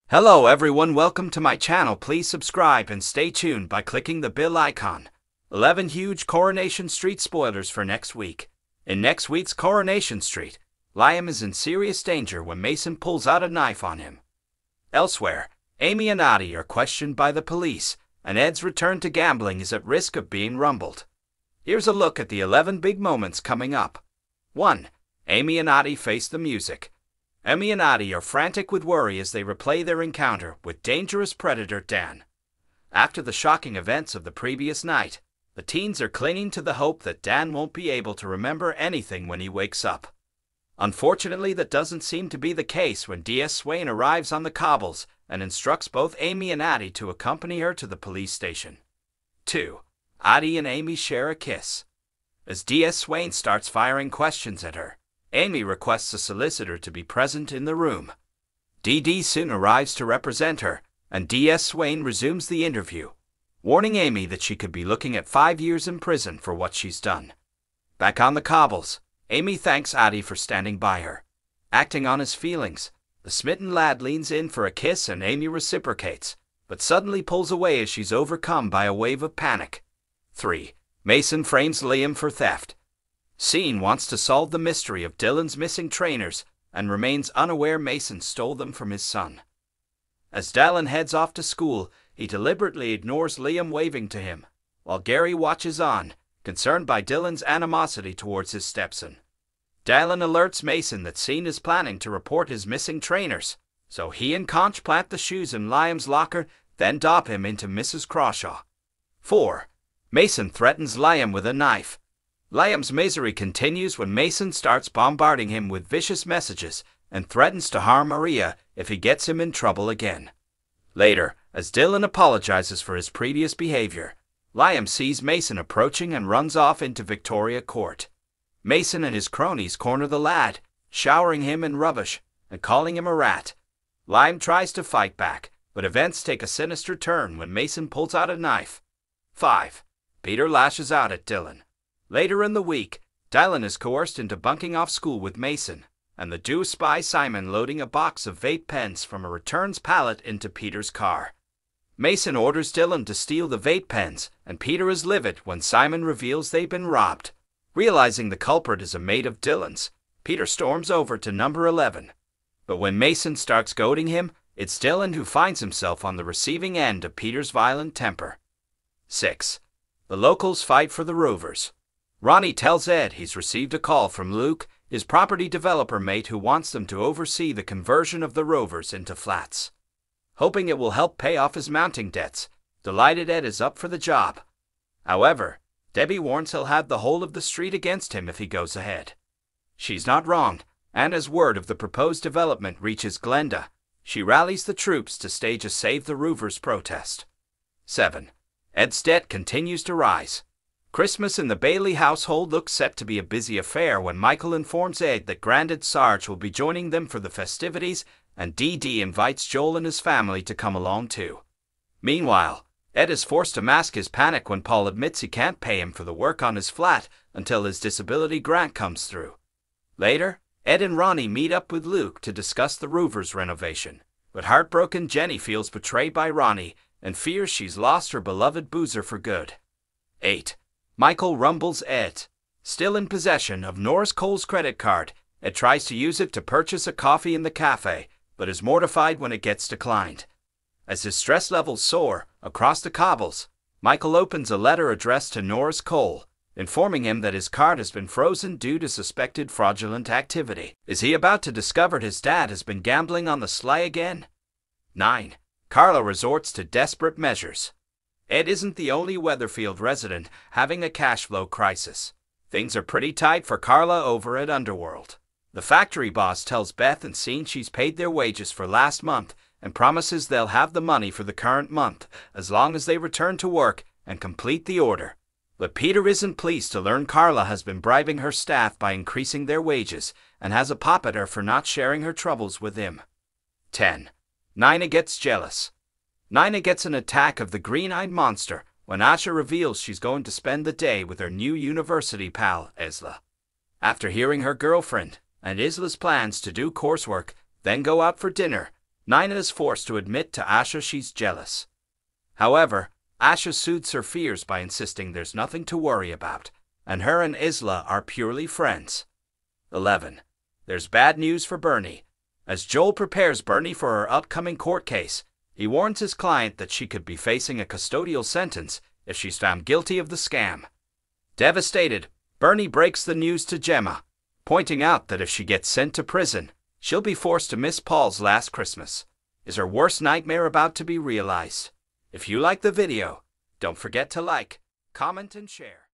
Hello everyone, welcome to my channel. Please subscribe and stay tuned by clicking the bell icon. 11 huge Coronation Street spoilers for next week. In next week's Coronation Street, Liam is in serious danger when Mason pulls out a knife on him. Elsewhere, Amy and Addie are questioned by the police, and Ed's return to gambling is at risk of being rumbled. Here's a look at the 11 big moments coming up. 1. Amy and Addie face the music. Amy and Addie are frantic with worry as they replay their encounter with dangerous predator Dan. After the shocking events of the previous night, the teens are clinging to the hope that Dan won't be able to remember anything when he wakes up. Unfortunately, that doesn't seem to be the case when D.S. Swain arrives on the cobbles and instructs both Amy and Addie to accompany her to the police station. 2. Addie and Amy share a kiss. As D.S. Swain starts firing questions at her, Amy requests a solicitor to be present in the room. D.D. soon arrives to represent her, and D.S. Swain resumes the interview, warning Amy that she could be looking at 5 years in prison for what she's done. Back on the cobbles, Amy thanks Addie for standing by her. Acting on his feelings, the smitten lad leans in for a kiss and Amy reciprocates, but suddenly pulls away as she's overcome by a wave of panic. 3. Mason frames Liam for theft. Sean wants to solve the mystery of Dylan's missing trainers and remains unaware Mason stole them from his son. As Dylan heads off to school, he deliberately ignores Liam waving to him, while Gary watches on, concerned by Dylan's animosity towards his stepson. Dylan alerts Mason that Sean is planning to report his missing trainers, so he and Conch plant the shoes in Liam's locker, then dop him into Mrs. Crawshaw. 4. Mason threatens Liam with a knife. Liam's misery continues when Mason starts bombarding him with vicious messages and threatens to harm Maria if he gets him in trouble again. Later, as Dylan apologizes for his previous behavior, Liam sees Mason approaching and runs off into Victoria Court. Mason and his cronies corner the lad, showering him in rubbish and calling him a rat. Liam tries to fight back, but events take a sinister turn when Mason pulls out a knife. 5. Peter lashes out at Dylan. Later in the week, Dylan is coerced into bunking off school with Mason, and the two spy Simon loading a box of vape pens from a returns pallet into Peter's car. Mason orders Dylan to steal the vape pens, and Peter is livid when Simon reveals they've been robbed. Realizing the culprit is a mate of Dylan's, Peter storms over to number 11. But when Mason starts goading him, it's Dylan who finds himself on the receiving end of Peter's violent temper. 6. The locals fight for the Rovers. Ronnie tells Ed he's received a call from Luke, his property developer mate, who wants them to oversee the conversion of the Rovers into flats. Hoping it will help pay off his mounting debts, delighted Ed is up for the job. However, Debbie warns he'll have the whole of the street against him if he goes ahead. She's not wrong, and as word of the proposed development reaches Glenda, she rallies the troops to stage a Save the Rovers protest. 7. Ed's debt continues to rise. Christmas in the Bailey household looks set to be a busy affair when Michael informs Ed that Grandad Sarge will be joining them for the festivities, and Dee invites Joel and his family to come along too. Meanwhile, Ed is forced to mask his panic when Paul admits he can't pay him for the work on his flat until his disability grant comes through. Later, Ed and Ronnie meet up with Luke to discuss the Rovers renovation, but heartbroken Jenny feels betrayed by Ronnie and fears she's lost her beloved Boozer for good. 8. Michael rumbles Ed. Still in possession of Norris Cole's credit card, Ed tries to use it to purchase a coffee in the cafe, but is mortified when it gets declined. As his stress levels soar across the cobbles, Michael opens a letter addressed to Norris Cole, informing him that his card has been frozen due to suspected fraudulent activity. Is he about to discover his dad has been gambling on the sly again? 9. Carla resorts to desperate measures. Ed isn't the only Weatherfield resident having a cash flow crisis. Things are pretty tight for Carla over at Underworld. The factory boss tells Beth and Sean she's paid their wages for last month and promises they'll have the money for the current month as long as they return to work and complete the order. But Peter isn't pleased to learn Carla has been bribing her staff by increasing their wages and has a pop at her for not sharing her troubles with him. 10. Nina gets jealous. Nina gets an attack of the green-eyed monster when Asha reveals she's going to spend the day with her new university pal, Isla. After hearing her girlfriend and Isla's plans to do coursework, then go out for dinner, Nina is forced to admit to Asha she's jealous. However, Asha soothes her fears by insisting there's nothing to worry about, and her and Isla are purely friends. 11. There's bad news for Bernie. As Joel prepares Bernie for her upcoming court case, he warns his client that she could be facing a custodial sentence if she's found guilty of the scam. Devastated, Bernie breaks the news to Gemma, pointing out that if she gets sent to prison, she'll be forced to miss Paul's last Christmas. Is her worst nightmare about to be realized? If you like the video, don't forget to like, comment, and share.